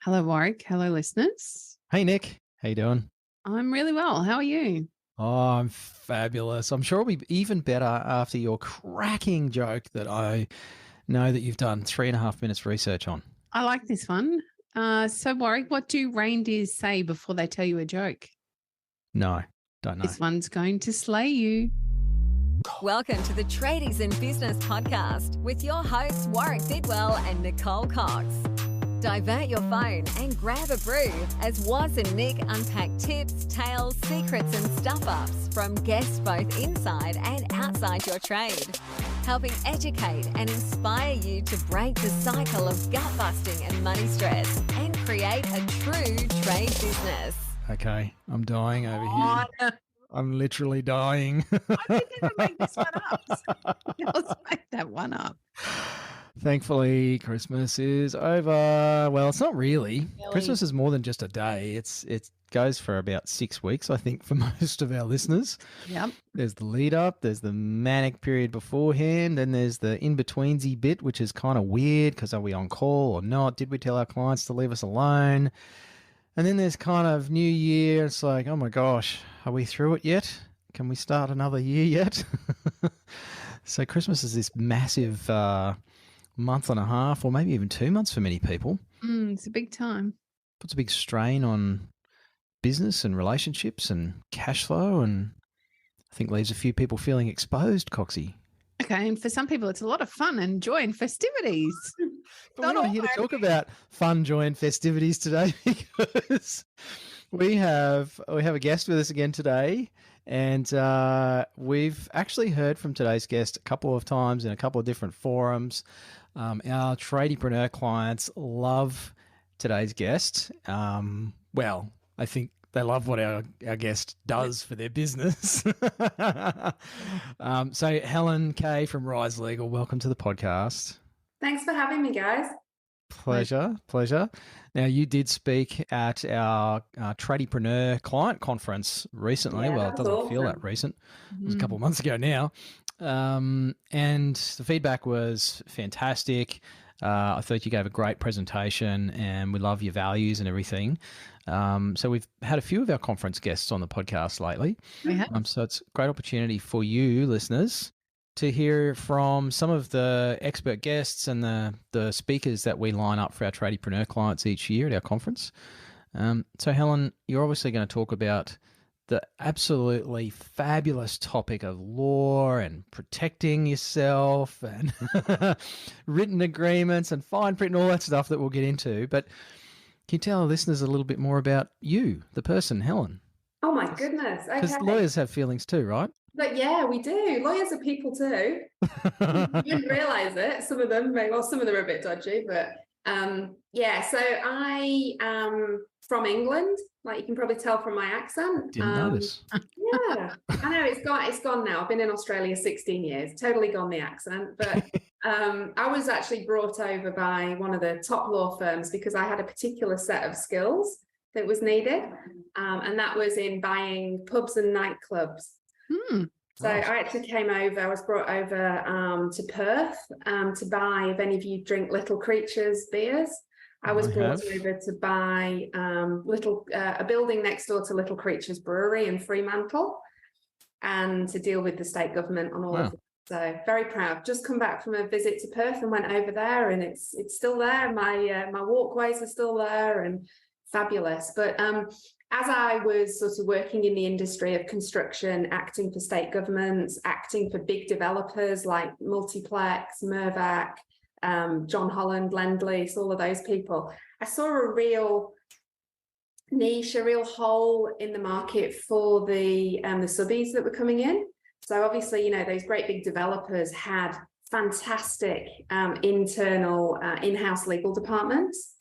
Hello, Warwick. Hello, listeners. Hey, Nick. How you doing? I'm really well. How are you? Oh, I'm fabulous. I'm sure it'll be even better after your cracking joke that I know that you've done 3.5 minutes research on. I like this one. So, Warwick, what do reindeers say before they tell you a joke? No, don't know. This one's going to slay you. Welcome to the Tradies in Business podcast with your hosts Warwick Bidwell and Nicole Cox. Divert your phone and grab a brew as Waz and Nick unpack tips, tales, secrets and stuff-ups from guests both inside and outside your trade, helping educate and inspire you to break the cycle of gut-busting and money stress and create a true trade business. Okay, I'm dying over here. I'm literally dying. I didn't make this one up. Let's make that one up. Thankfully, Christmas is over. Well, it's not really. Christmas is more than just a day. It goes for about 6 weeks, I think, for most of our listeners. Yep. There's the lead up, there's the manic period beforehand, then there's the in-betweensy bit, which is kind of weird because are we on call or not? Did we tell our clients to leave us alone? And then there's kind of New Year. It's like, oh my gosh, are we through it yet? Can we start another year yet? So Christmas is this massive month and a half or maybe even 2 months for many people. It's a big time. Puts a big strain on business and relationships and cash flow, and I think leaves a few people feeling exposed, Coxie. Okay, and for some people, it's a lot of fun and joy and festivities. But we're not here to talk about fun, joy, and festivities today because we have a guest with us again today, and we've actually heard from today's guest a couple of times in a couple of different forums. Our tradiepreneur clients love today's guest. Well, I think they love what our guest does for their business. So Helen Kay from Rise Legal, welcome to the podcast. Thanks for having me, guys. Pleasure. Now, you did speak at our tradiepreneur client conference recently. Well, it doesn't feel that recent. It was a couple of months ago now. And the feedback was fantastic. I thought you gave a great presentation and we love your values and everything. So we've had a few of our conference guests on the podcast lately. So it's a great opportunity for you listeners to hear from some of the expert guests and the speakers that we line up for our tradiepreneur clients each year at our conference. So Helen, you're obviously going to talk about the absolutely fabulous topic of law and protecting yourself and written agreements and fine print and all that stuff that we'll get into. But can you tell our listeners a little bit more about you, the person, Helen? Oh my goodness. Okay. Because lawyers have feelings too, right? But yeah, we do. Lawyers are people too. You didn't realise it. Some of them are a bit dodgy, but yeah. So I am from England, like you can probably tell from my accent. Didn't notice. Yeah, I know it's gone now. I've been in Australia 16 years, totally gone the accent. But I was actually brought over by one of the top law firms because I had a particular set of skills that was needed, and that was in buying pubs and nightclubs. So I actually came over, I was brought over to Perth to buy, if any of you drink Little Creatures beers, I was brought over to buy a building next door to Little Creatures Brewery in Fremantle and to deal with the state government on all of it. So very proud. Just come back from a visit to Perth and went over there and it's still there. My walkways are still there and fabulous. But as I was sort of working in the industry of construction, acting for state governments, acting for big developers like Multiplex, Mirvac, John Holland, Lend-Lease, all of those people, I saw a real niche, a real hole in the market for the subbies that were coming in. So obviously, you know, those great big developers had fantastic internal in-house legal departments.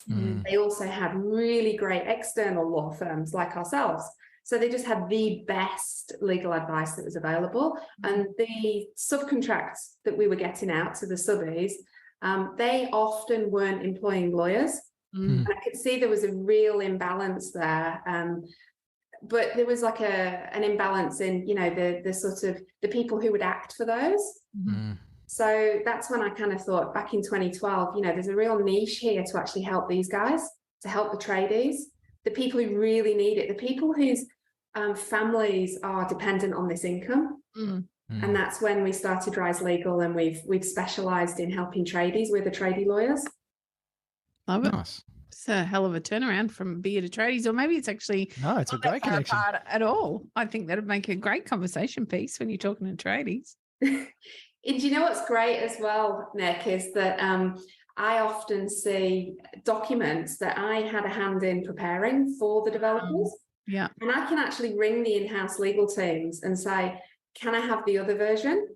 They also had really great external law firms like ourselves. So they just had the best legal advice that was available. And the subcontracts that we were getting out to the subbies, they often weren't employing lawyers. And I could see there was a real imbalance there. But there was like an imbalance in, you know, the sort of the people who would act for those. So that's when I kind of thought back in 2012, you know, there's a real niche here to actually help these guys. to help the tradies, the people who really need it, the people whose families are dependent on this income. And that's when we started Rise Legal, and we've specialised in helping tradies. We're the tradie lawyers. Love it. Nice. It's a hell of a turnaround from beer to tradies, or maybe it's actually No, it's a great connection at all. I think that'd make a great conversation piece when you're talking to tradies. And do you know what's great as well, Nick, is that I often see documents that I had a hand in preparing for the developers. Yeah. And I can actually ring the in-house legal teams and say, can I have the other version?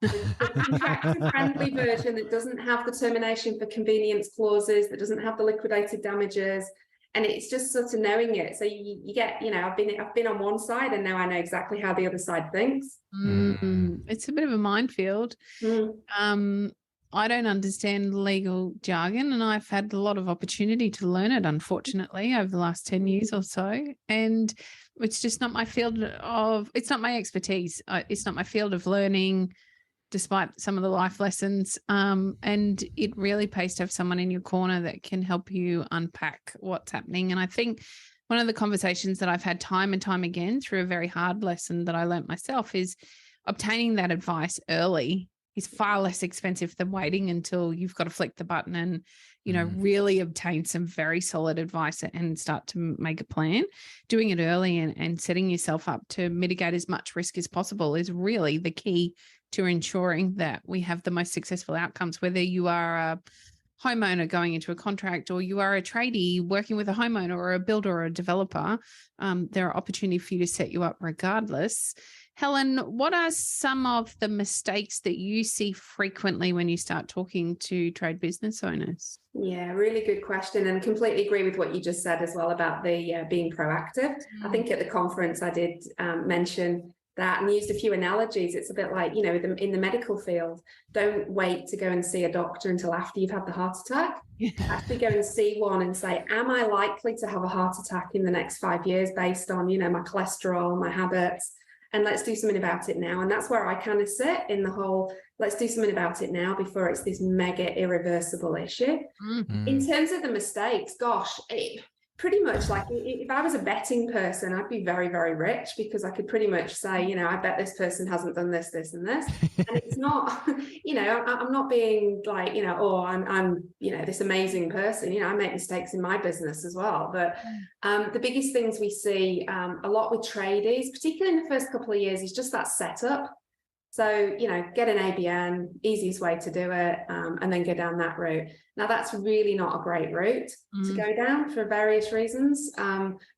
The contractor-friendly version that doesn't have the termination for convenience clauses, that doesn't have the liquidated damages. And it's just sort of knowing it. So you get, I've been on one side, and now I know exactly how the other side thinks. It's a bit of a minefield. I don't understand legal jargon, and I've had a lot of opportunity to learn it, unfortunately, over the last 10 years or so. And it's just not my field it's not my expertise. It's not my field of learning, despite some of the life lessons. And it really pays to have someone in your corner that can help you unpack what's happening. And I think one of the conversations that I've had time and time again through a very hard lesson that I learnt myself is obtaining that advice early is far less expensive than waiting until you've got to flick the button and, really obtain some very solid advice and start to make a plan. Doing it early and setting yourself up to mitigate as much risk as possible is really the key to ensuring that we have the most successful outcomes, whether you are a homeowner going into a contract or you are a tradie working with a homeowner or a builder or a developer. There are opportunities for you to set you up regardless. Helen, what are some of the mistakes that you see frequently when you start talking to trade business owners? Yeah, really good question, and completely agree with what you just said as well about the being proactive. I think at the conference I did mention that and used a few analogies. It's a bit like, in the medical field, don't wait to go and see a doctor until after you've had the heart attack. Actually go and see one and say, am I likely to have a heart attack in the next 5 years based on, my cholesterol, my habits? And let's do something about it now. And that's where I kind of sit in the whole, let's do something about it now before it's this mega irreversible issue. In terms of the mistakes, gosh, pretty much like if I was a betting person, I'd be very, very rich because I could pretty much say, I bet this person hasn't done this, this, and this. And it's not, I'm not being like, I'm this amazing person. I make mistakes in my business as well. But the biggest things we see a lot with tradies, particularly in the first couple of years, is just that setup. So, get an ABN, easiest way to do it, and then go down that route. Now, that's really not a great route to go down for various reasons,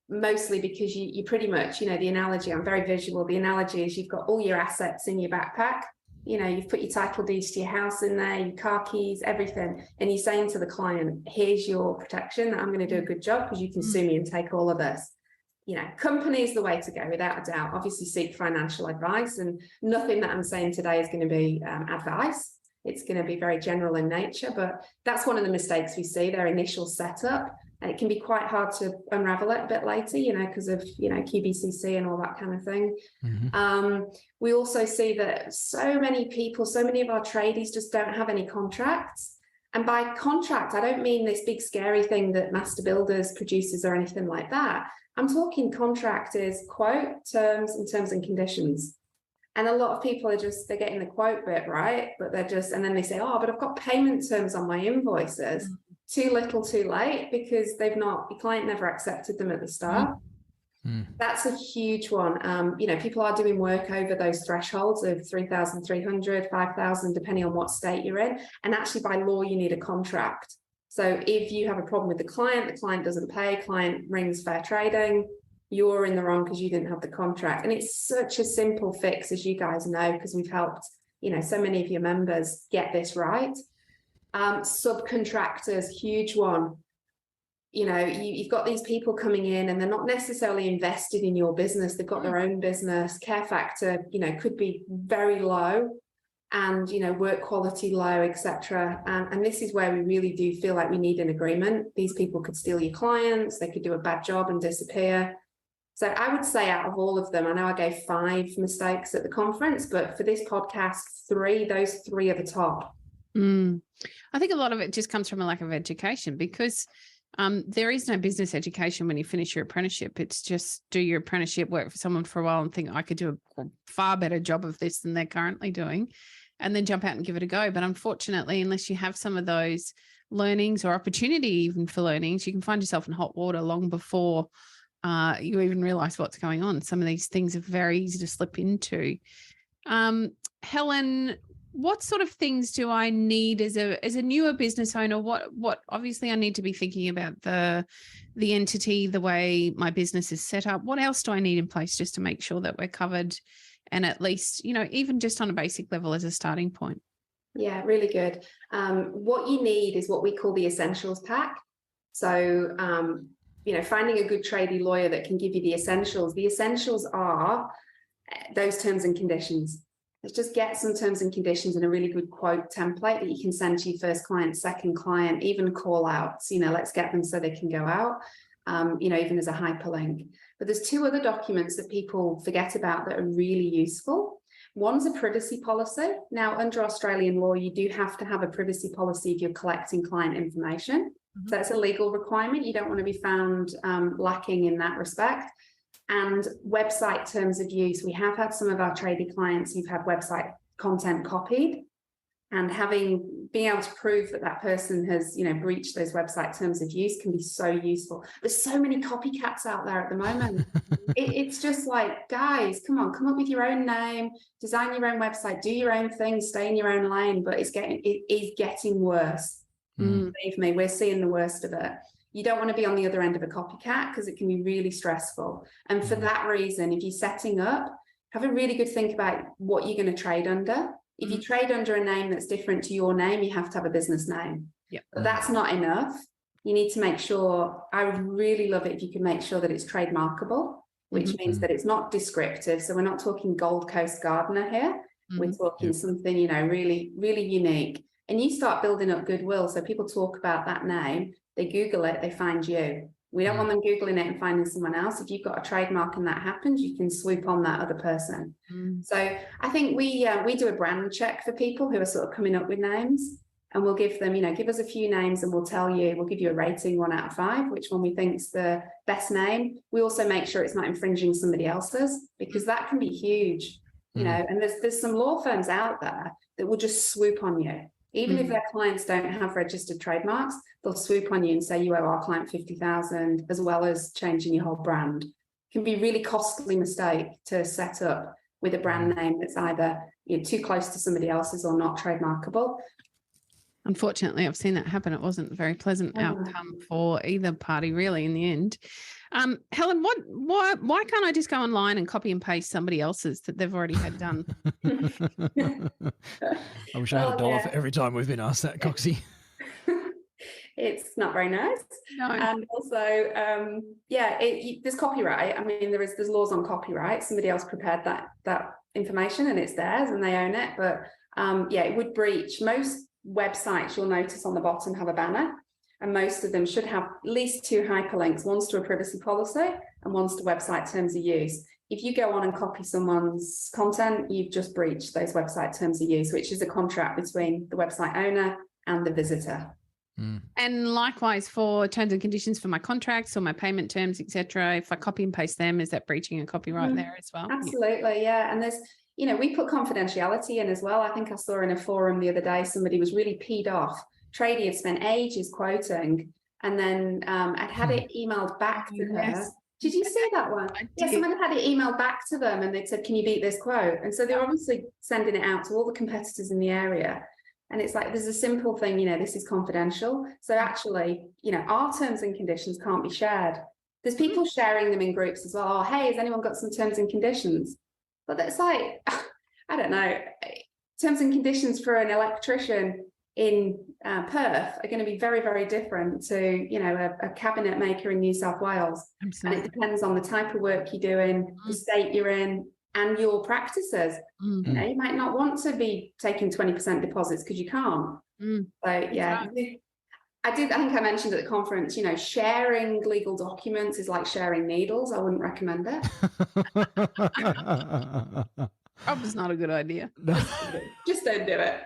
mostly because you pretty much, the analogy, I'm very visual. The analogy is you've got all your assets in your backpack. You've put your title deeds to your house in there, your car keys, everything. And you're saying to the client, here's your protection. I'm going to do a good job because you can sue me and take all of this. Company is the way to go, without a doubt. Obviously, seek financial advice, and nothing that I'm saying today is going to be advice. It's going to be very general in nature, but that's one of the mistakes we see, their initial setup. And it can be quite hard to unravel it a bit later, because of, QBCC and all that kind of thing. We also see that so many of our tradies just don't have any contracts. And by contract, I don't mean this big scary thing that Master Builders produces or anything like that. I'm talking contractors, quote, terms and conditions. And a lot of people they're getting the quote bit right, but and then they say, but I've got payment terms on my invoices. Too little, too late, because the client never accepted them at the start. That's a huge one. People are doing work over those thresholds of 3,300, 5,000, depending on what state you're in. And actually by law, you need a contract. So if you have a problem with the client doesn't pay, client rings fair trading, you're in the wrong because you didn't have the contract. And it's such a simple fix, as you guys know, because we've helped, so many of your members get this right. Subcontractors, huge one. You've got these people coming in and they're not necessarily invested in your business. They've got their own business. Care factor, could be very low, and work quality low, etc. And this is where we really do feel like we need an agreement. These people could steal your clients, they could do a bad job and disappear. So I would say out of all of them, I know I gave 5 mistakes at the conference, but for this podcast, those 3 are the top. I think a lot of it just comes from a lack of education, because There is no business education when you finish your apprenticeship. It's just do your apprenticeship, work for someone for a while and think I could do a far better job of this than they're currently doing, and then jump out and give it a go. But unfortunately, unless you have some of those learnings or opportunity even for learnings, you can find yourself in hot water long before you even realize what's going on. Some of these things are very easy to slip into. Helen, what sort of things do I need as a newer business owner? What obviously I need to be thinking about the entity, the way my business is set up. What else do I need in place just to make sure that we're covered, and at least, even just on a basic level as a starting point? Yeah, really good. What you need is what we call the essentials pack. So, finding a good tradie lawyer that can give you the essentials. The essentials are those terms and conditions. Let's just get some terms and conditions and a really good quote template that you can send to your first client, second client, even call outs. Let's get them so they can go out, even as a hyperlink. But there's two other documents that people forget about that are really useful. One's a privacy policy. Now, under Australian law, you do have to have a privacy policy if you're collecting client information. So that's a legal requirement. You don't want to be found lacking in that respect. And website terms of use. We have had some of our tradie clients who've had website content copied, and being able to prove that person has, breached those website terms of use can be so useful. There's so many copycats out there at the moment. It's just like, guys, come up with your own name, design your own website, do your own thing, stay in your own lane. But it is getting worse. Believe me, we're seeing the worst of it. You don't want to be on the other end of a copycat because it can be really stressful. And for that reason, if you're setting up, have a really good think about what you're going to trade under. If you trade under a name that's different to your name, you have to have a business name. Yep. But that's not enough. You need to make sure, I would really love it if you can make sure that it's trademarkable, which means that it's not descriptive. So we're not talking Gold Coast Gardener here. We're talking something, really, really unique. And you start building up goodwill. So people talk about that name. They Google it, they find you. We don't want them Googling it and finding someone else. If you've got a trademark and that happens, you can swoop on that other person. So I think we do a brand check for people who are sort of coming up with names, and we'll give them, give us a few names and we'll give you a rating 1 out of 5, which one we think's the best name. We also make sure it's not infringing somebody else's, because that can be huge, and there's some law firms out there that will just swoop on you. Even if their clients don't have registered trademarks, they'll swoop on you and say, you owe our client 50,000, as well as changing your whole brand. It can be a really costly mistake to set up with a brand name that's either too close to somebody else's or not trademarkable. Unfortunately, I've seen that happen. It wasn't a very pleasant outcome for either party, really, in the end. Helen, why can't I just go online and copy and paste somebody else's that they've already had done? I wish I had $1 for every time we've been asked that, Coxie. It's not very nice. No. And also, there's copyright. I mean, there's laws on copyright. Somebody else prepared that information and it's theirs and they own it. But it would breach. Most websites, you'll notice on the bottom, have a banner, and most of them should have at least 2 hyperlinks. One's to a privacy policy and one's to website terms of use. If you go on and copy someone's content, you've just breached those website terms of use, which is a contract between the website owner and the visitor. And likewise for terms and conditions for my contracts or my payment terms, etc. If I copy and paste them, is that breaching a copyright there as well? Absolutely, yeah. And there's, we put confidentiality in as well. I think I saw in a forum the other day, somebody was really peed off. Tradie had spent ages quoting, and then I'd had it emailed back to her. Did you see that one? Yeah, someone had it emailed back to them and they said, can you beat this quote? And so they're obviously sending it out to all the competitors in the area. And it's like, there's a simple thing, this is confidential. So actually, our terms and conditions can't be shared. There's people sharing them in groups as well. Oh, hey, has anyone got some terms and conditions? But that's like, I don't know, terms and conditions for an electrician in Perth are going to be very, very different to, a cabinet maker in New South Wales. Absolutely. And it depends on the type of work you're doing, the state you're in, and your practices. You might not want to be taking 20% deposits because you can't. So yeah, I think I mentioned at the conference, sharing legal documents is like sharing needles. I wouldn't recommend it. Probably not a good idea. Just don't do it.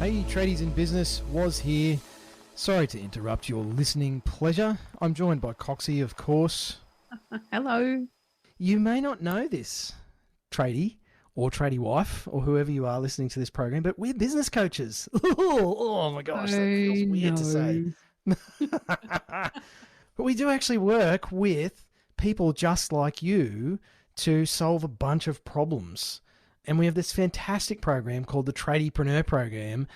Hey, Tradies in Business, was here. Sorry to interrupt your listening pleasure. I'm joined by Coxie, of course. Hello. You may not know this, tradie or tradie wife or whoever you are listening to this program, but we're business coaches. Oh my gosh, that feels weird to say. But we do actually work with people just like you to solve a bunch of problems. And we have this fantastic program called the Tradiepreneur Program,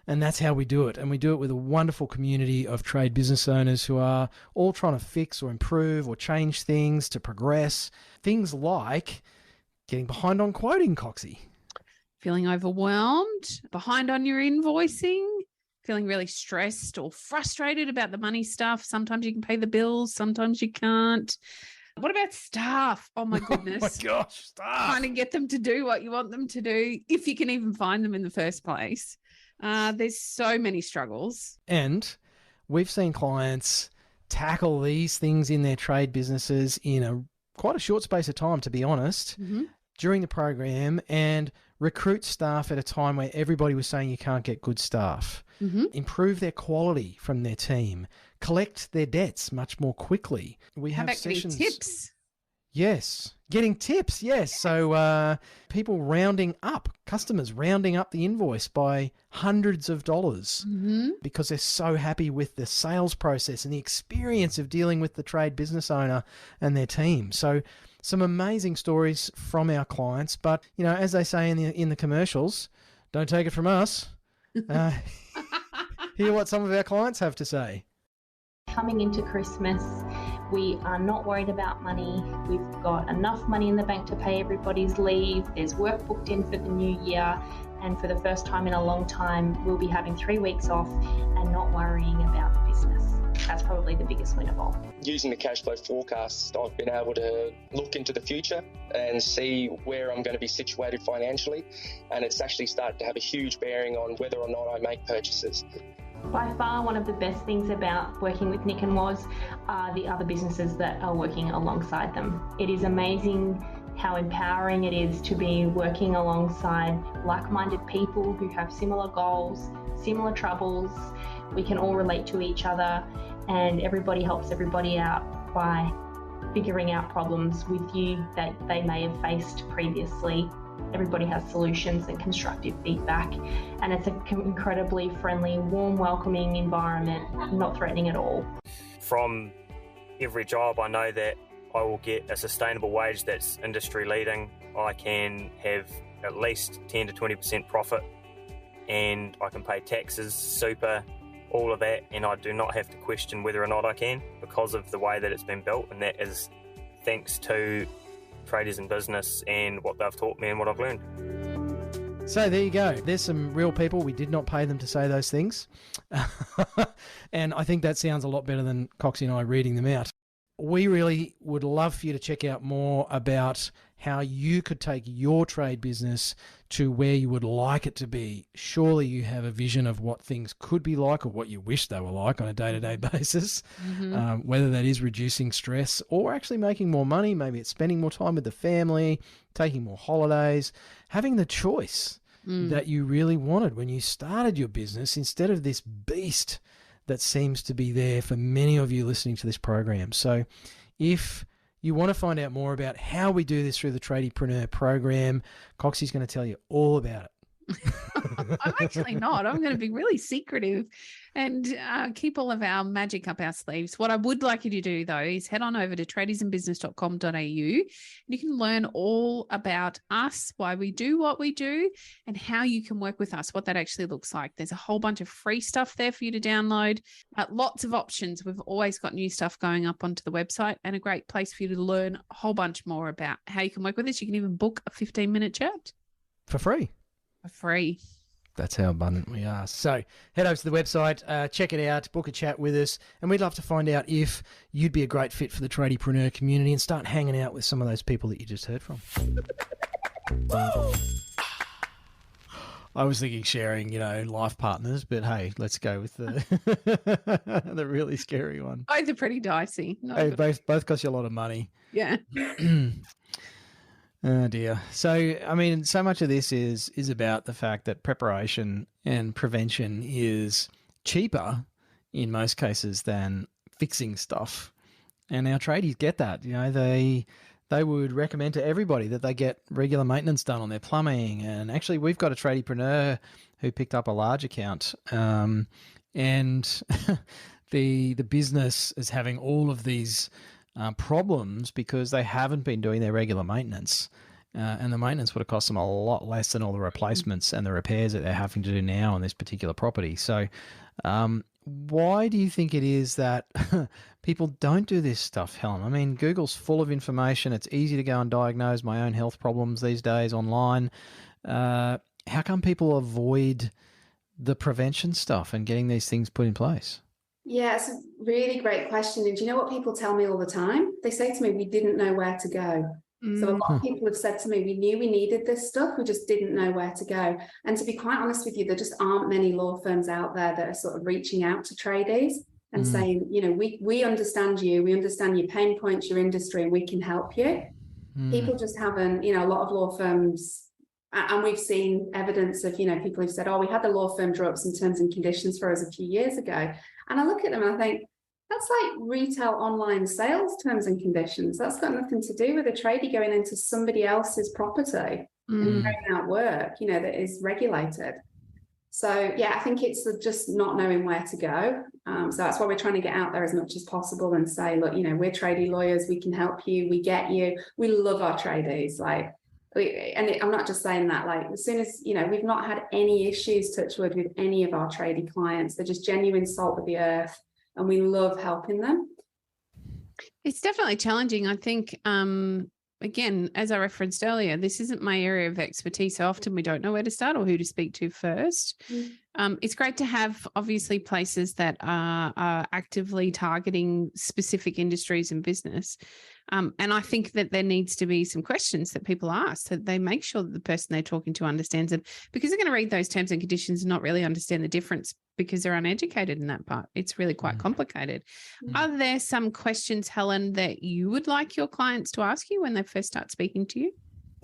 and that's how we do it. And we do it with a wonderful community of trade business owners who are all trying to fix or improve or change things to progress. Things like getting behind on quoting, Coxie. Feeling overwhelmed, behind on your invoicing, feeling really stressed or frustrated about the money stuff. Sometimes you can pay the bills, sometimes you can't. What about staff? Oh my goodness. Oh my gosh, staff. Trying to get them to do what you want them to do, if you can even find them in the first place. There's so many struggles. And we've seen clients tackle these things in their trade businesses in quite a short space of time, to be honest, during the program, and recruit staff at a time where everybody was saying you can't get good staff, improve their quality from their team, collect their debts much more quickly. We have sessions. Getting tips? Yes. Getting tips, yes. So people rounding up, customers rounding up the invoice by hundreds of dollars because they're so happy with the sales process and the experience of dealing with the trade business owner and their team. So some amazing stories from our clients. But, you know, as they say in the commercials, don't take it from us. Hear what some of our clients have to say. Coming into Christmas, we are not worried about money. We've got enough money in the bank to pay everybody's leave. There's work booked in for the new year. And for the first time in a long time, we'll be having 3 weeks off and not worrying about the business. That's probably the biggest win of all. Using the cash flow forecast, I've been able to look into the future and see where I'm going to be situated financially. And it's actually started to have a huge bearing on whether or not I make purchases. By far, one of the best things about working with Nick and Woz are the other businesses that are working alongside them. It is amazing how empowering it is to be working alongside like-minded people who have similar goals, similar troubles. We can all relate to each other, and everybody helps everybody out by figuring out problems with you that they may have faced previously. Everybody has solutions and constructive feedback, and it's an incredibly friendly, warm, welcoming environment, not threatening at all. From every job, I know that I will get a sustainable wage that's industry leading. I can have at least 10 to 20% profit, and I can pay taxes, super, all of that, and I do not have to question whether or not I can because of the way that it's been built, and that is thanks to Tradies in Business and what they've taught me and what I've learned. So there you go. There's some real people. We did not pay them to say those things. And I think that sounds a lot better than Coxie and I reading them out. We really would love for you to check out more about how you could take your trade business to where you would like it to be. Surely you have a vision of what things could be like or what you wish they were like on a day-to-day basis, whether that is reducing stress or actually making more money. Maybe it's spending more time with the family, taking more holidays, having the choice that you really wanted when you started your business instead of this beast that seems to be there for many of you listening to this program. So if you want to find out more about how we do this through the Tradiepreneur Program, Coxie's going to tell you all about it. I'm actually not. I'm going to be really secretive and keep all of our magic up our sleeves. What I would like you to do, though, is head on over to tradiesinbusiness.com.au and you can learn all about us, why we do what we do, and how you can work with us, what that actually looks like. There's a whole bunch of free stuff there for you to download, lots of options. We've always got new stuff going up onto the website and a great place for you to learn a whole bunch more about how you can work with us. You can even book a 15-minute chat. For free. For free. That's how abundant we are. So head over to the website, check it out, book a chat with us, and we'd love to find out if you'd be a great fit for the Tradiepreneur community and start hanging out with some of those people that you just heard from. I was thinking sharing, life partners, but hey, let's go with the the really scary one. Both are pretty dicey. Hey, both cost you a lot of money. Yeah. Oh dear. So, I mean, so much of this is about the fact that preparation and prevention is cheaper in most cases than fixing stuff. And our tradies get that. You know, they would recommend to everybody that they get regular maintenance done on their plumbing. And actually, we've got a tradiepreneur who picked up a large account, and the business is having all of these problems because they haven't been doing their regular maintenance. And the maintenance would have cost them a lot less than all the replacements and the repairs that they're having to do now on this particular property. So why do you think it is that people don't do this stuff, Helen? I mean, Google's full of information. It's easy to go and diagnose my own health problems these days online. How come people avoid the prevention stuff and getting these things put in place? Yeah, it's a really great question. And do you know what people tell me all the time? They say to me, we didn't know where to go. So a lot of people have said to me, we knew we needed this stuff, we just didn't know where to go. And to be quite honest with you, there just aren't many law firms out there that are sort of reaching out to tradies and saying, you know, we understand you, we understand your pain points, your industry, and we can help you. People just haven't, you know, a lot of law firms, and we've seen evidence of, you know, people who've said, oh, we had the law firm draw up some terms and conditions for us a few years ago. And I look at them and I think, that's like retail online sales terms and conditions. That's got nothing to do with a tradie going into somebody else's property and carrying out work, you know, that is regulated. So, yeah, I think it's just not knowing where to go. So that's why we're trying to get out there as much as possible and say, look, you know, we're tradie lawyers. We can help you. We get you. We love our tradies. I'm not just saying that, like, as soon as, you know, we've not had any issues, touch wood, with any of our tradie clients. They're just genuine salt of the earth. And we love helping them. It's definitely challenging. I think, again, as I referenced earlier, this isn't my area of expertise. So often we don't know where to start or who to speak to first. It's great to have, obviously, places that are actively targeting specific industries and business. And I think that there needs to be some questions that people ask, so that they make sure that the person they're talking to understands them, because they're going to read those terms and conditions and not really understand the difference because they're uneducated in that part. It's really quite complicated. Are there some questions, Helen, that you would like your clients to ask you when they first start speaking to you?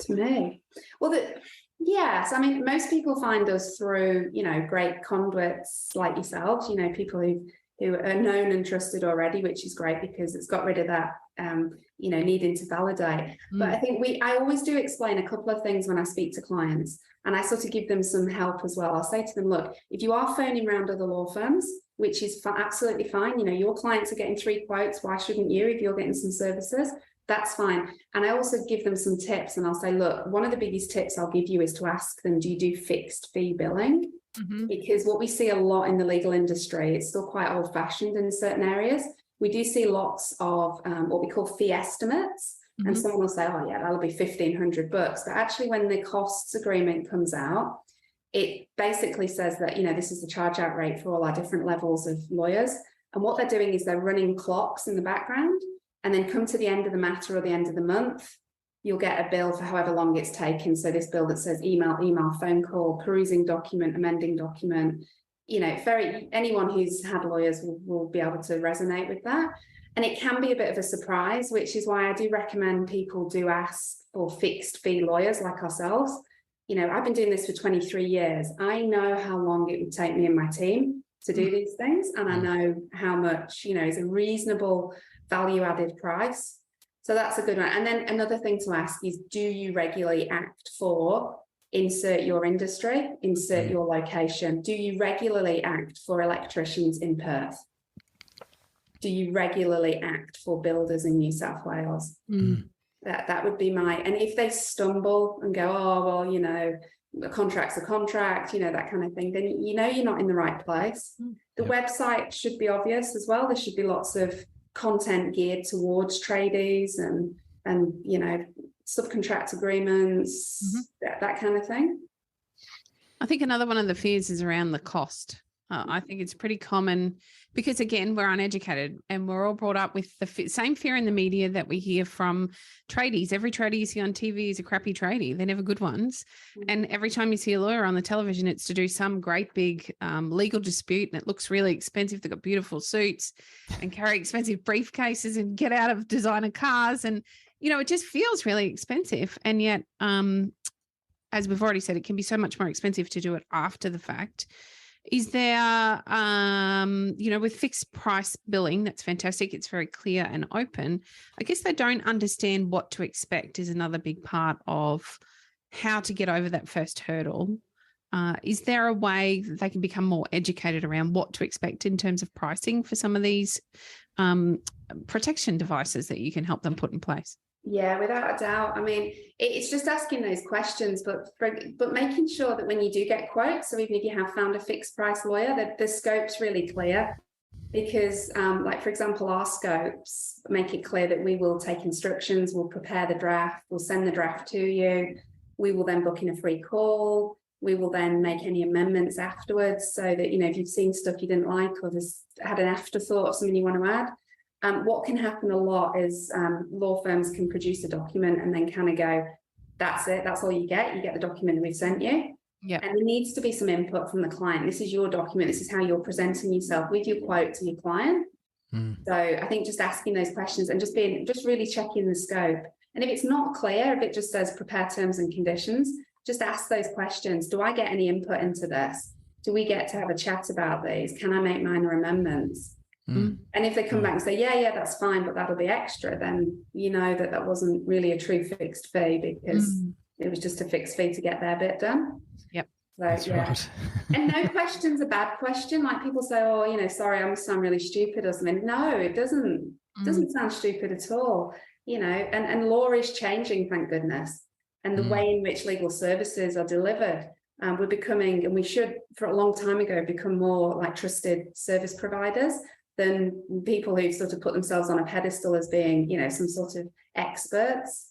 To me? Well, yes. I mean, most people find us through, you know, great conduits like yourselves, you know, people who are known and trusted already, which is great because it's got rid of that, you know, needing to validate. But I think I always do explain a couple of things when I speak to clients, and I sort of give them some help as well. I'll say to them, look, if you are phoning around other law firms, which is absolutely fine, you know, your clients are getting 3 quotes, why shouldn't you if you're getting some services? That's fine. And I also give them some tips, and I'll say, look, one of the biggest tips I'll give you is to ask them, do you do fixed fee billing? Because what we see a lot in the legal industry, it's still quite old fashioned in certain areas. We do see lots of what we call fee estimates. And someone will say, oh yeah, that'll be $1,500. But actually when the costs agreement comes out, it basically says that, you know, this is the charge out rate for all our different levels of lawyers. And what they're doing is they're running clocks in the background, and then come to the end of the matter or the end of the month, you'll get a bill for however long it's taken. So this bill that says email, phone call, perusing document, amending document, you know, anyone who's had lawyers will be able to resonate with that. And it can be a bit of a surprise, which is why I do recommend people do ask for fixed fee lawyers like ourselves. You know, I've been doing this for 23 years. I know how long it would take me and my team to do these things. And I know how much, you know, is a reasonable value added price. So that's a good one. And then another thing to ask is, do you regularly act for insert your industry, insert your location? Do you regularly act for electricians in Perth? Do you regularly act for builders in New South Wales? That would be and if they stumble and go, oh, well, you know, a contract's a contract, you know, that kind of thing, then you know you're not in the right place. The website should be obvious as well. There should be lots of content geared towards tradies and you know, subcontract agreements, that kind of thing. I think another one of the fears is around the cost. I think it's pretty common because, again, we're uneducated and we're all brought up with the same fear in the media that we hear from tradies. Every tradie you see on TV is a crappy tradie. They're never good ones. And every time you see a lawyer on the television, it's to do some great big legal dispute, and it looks really expensive. They've got beautiful suits and carry expensive briefcases and get out of designer cars. And it just feels really expensive. And yet, as we've already said, it can be so much more expensive to do it after the fact. Is there, with fixed price billing, that's fantastic. It's very clear and open. I guess they don't understand what to expect is another big part of how to get over that first hurdle. Is there a way that they can become more educated around what to expect in terms of pricing for some of these protection devices that you can help them put in place? Yeah, without a doubt. I mean, it's just asking those questions, but making sure that when you do get quotes, so even if you have found a fixed price lawyer, that the scope's really clear. Because, like, for example, our scopes make it clear that we will take instructions, we'll prepare the draft, we'll send the draft to you, we will then book in a free call, we will then make any amendments afterwards, so that, if you've seen stuff you didn't like or just had an afterthought of something you want to add. What can happen a lot is law firms can produce a document and then kind of go, that's it, that's all you get the document that we've sent you. Yeah. And there needs to be some input from the client. This is your document, this is how you're presenting yourself with your quote to your client. So I think just asking those questions and just really checking the scope. And if it's not clear, if it just says prepare terms and conditions, just ask those questions. Do I get any input into this? Do we get to have a chat about these? Can I make minor amendments? And if they come back and say, yeah, that's fine, but that'll be extra, then you know that wasn't really a true fixed fee, because it was just a fixed fee to get their bit done. Yep. So, That's right. And no question's a bad question. Like, people say, oh, sorry, I'm sound really stupid or something. No, it doesn't. It doesn't sound stupid at all. And law is changing, thank goodness. And the way in which legal services are delivered, we're becoming, and we should, for a long time ago, become more like trusted service providers than people who sort of put themselves on a pedestal as being, some sort of experts.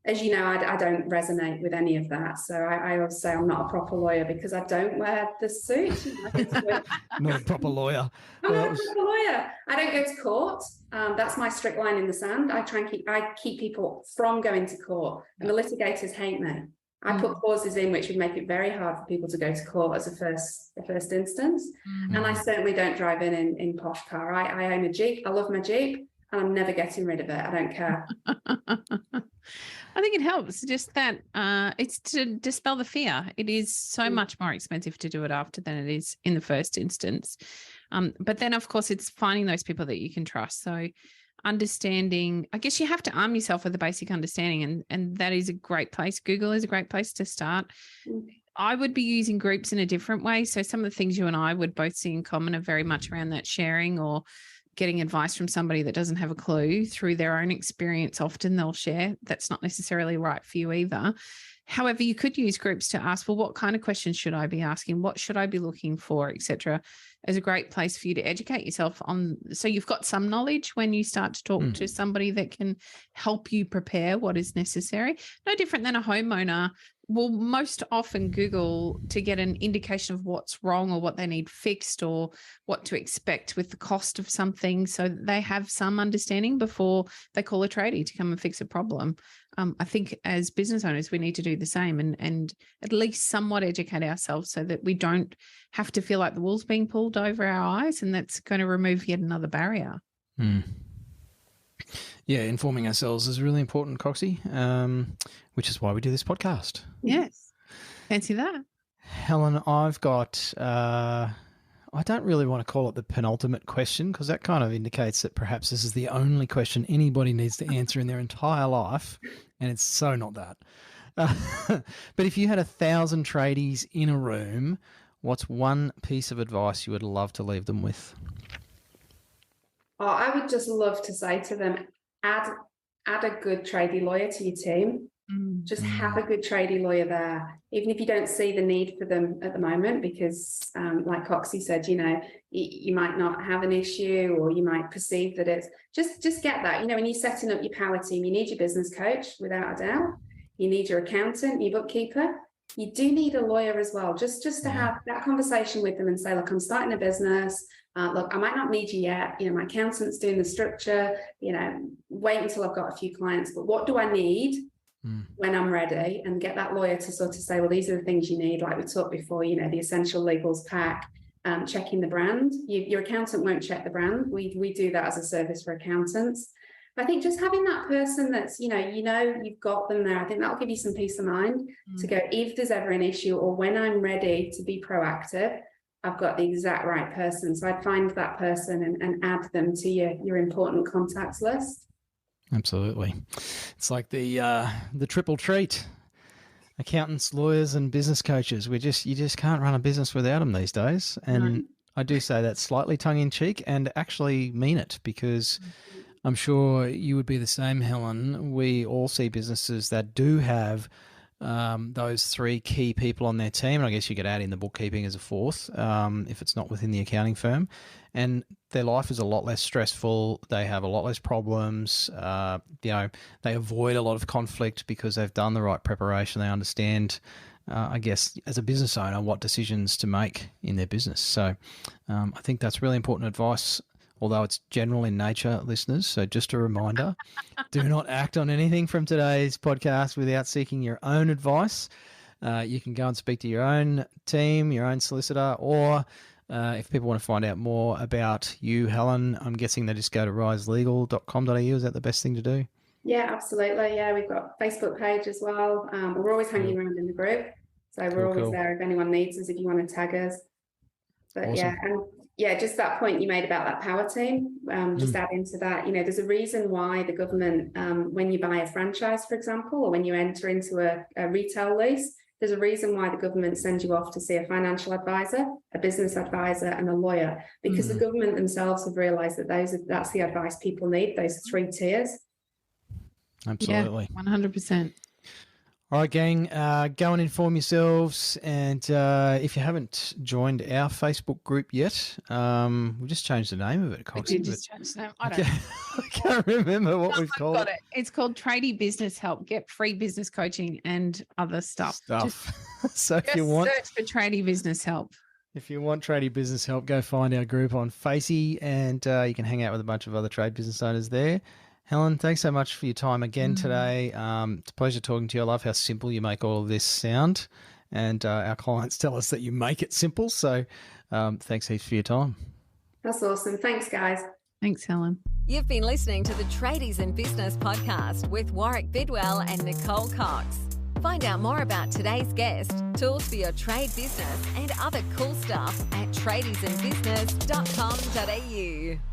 As you know, I don't resonate with any of that. So I always say I'm not a proper lawyer because I don't wear the suit. Not a proper lawyer. I'm not a proper lawyer. I don't go to court. That's my strict line in the sand. I keep people from going to court, and the litigators hate me. I put clauses in which would make it very hard for people to go to court as a first instance. And I certainly don't drive in posh car. I own a Jeep. I love my Jeep, and I'm never getting rid of it. I don't care. I think it helps just that it's to dispel the fear. It is so much more expensive to do it after than it is in the first instance. But then, of course, it's finding those people that you can trust. So understanding, I guess you have to arm yourself with a basic understanding, and that is a great place. Google is a great place to start. I would be using groups in a different way. So some of the things you and I would both see in common are very much around that sharing or getting advice from somebody that doesn't have a clue through their own experience. Often they'll share. That's not necessarily right for you either. However, you could use groups to ask, well, what kind of questions should I be asking? What should I be looking for, etc., as a great place for you to educate yourself on. So you've got some knowledge when you start to talk to somebody that can help you prepare what is necessary. No different than a homeowner will most often Google to get an indication of what's wrong or what they need fixed or what to expect with the cost of something, so they have some understanding before they call a tradie to come and fix a problem. I think as business owners, we need to do the same and at least somewhat educate ourselves so that we don't have to feel like the wool's being pulled over our eyes, and that's going to remove yet another barrier. Yeah, informing ourselves is really important, Coxie, which is why we do this podcast. Yes. Fancy that. Helen, I've got, I don't really want to call it the penultimate question, because that kind of indicates that perhaps this is the only question anybody needs to answer in their entire life, and it's so not that. But if you had 1,000 tradies in a room, what's one piece of advice you would love to leave them with? Oh, I would just love to say to them, add a good tradie lawyer to your team. Just have a good tradie lawyer there, even if you don't see the need for them at the moment, because like Coxie said, you might not have an issue, or you might perceive that it's just get that. When you're setting up your power team, you need your business coach, without a doubt. You need your accountant, your bookkeeper. You do need a lawyer as well, just to have that conversation with them and say, look, I'm starting a business. Look, I might not need you yet. My accountant's doing the structure. Wait until I've got a few clients. But what do I need when I'm ready? And get that lawyer to sort of say, well, these are the things you need. Like we talked before, the essential legals pack, checking the brand. Your accountant won't check the brand. We do that as a service for accountants. I think just having that person that's, you've got them there, I think that'll give you some peace of mind to go, if there's ever an issue or when I'm ready to be proactive, I've got the exact right person. So I'd find that person and add them to your important contacts list. Absolutely. It's like the triple treat. Accountants, lawyers, and business coaches. You just can't run a business without them these days. And I do say that slightly tongue-in-cheek and actually mean it, because I'm sure you would be the same, Helen. We all see businesses that do have those three key people on their team. And I guess you could add in the bookkeeping as a fourth if it's not within the accounting firm. And their life is a lot less stressful. They have a lot less problems. They avoid a lot of conflict because they've done the right preparation. They understand, I guess, as a business owner, what decisions to make in their business. So I think that's really important advice, although it's general in nature, listeners. So just a reminder, do not act on anything from today's podcast without seeking your own advice. You can go and speak to your own team, your own solicitor, or if people want to find out more about you, Helen, I'm guessing they just go to riselegal.com.au. Is that the best thing to do? Yeah, absolutely. Yeah, we've got a Facebook page as well. We're always hanging around in the group. So we're always there if anyone needs us, if you want to tag us. But awesome. Just that point you made about that power team, just add into that, there's a reason why the government, when you buy a franchise, for example, or when you enter into a retail lease, there's a reason why the government sends you off to see a financial advisor, a business advisor, and a lawyer, because the government themselves have realised that that's the advice people need, those three tiers. Absolutely. Yeah, 100%. All right, gang, go and inform yourselves. And if you haven't joined our Facebook group yet, we just changed the name of it. We did just change the name. I can't remember what we've called it. It's called Tradie Business Help. Get free business coaching and other stuff. So if you want, search for Tradie Business Help. If you want Tradie Business Help, go find our group on Facey, and you can hang out with a bunch of other trade business owners there. Helen, thanks so much for your time again today. It's a pleasure talking to you. I love how simple you make all of this sound, and our clients tell us that you make it simple. So thanks heaps for your time. That's awesome. Thanks, guys. Thanks, Helen. You've been listening to the Tradies in Business podcast with Warwick Bidwell and Nicole Cox. Find out more about today's guest, tools for your trade business, and other cool stuff at tradiesinbusiness.com.au.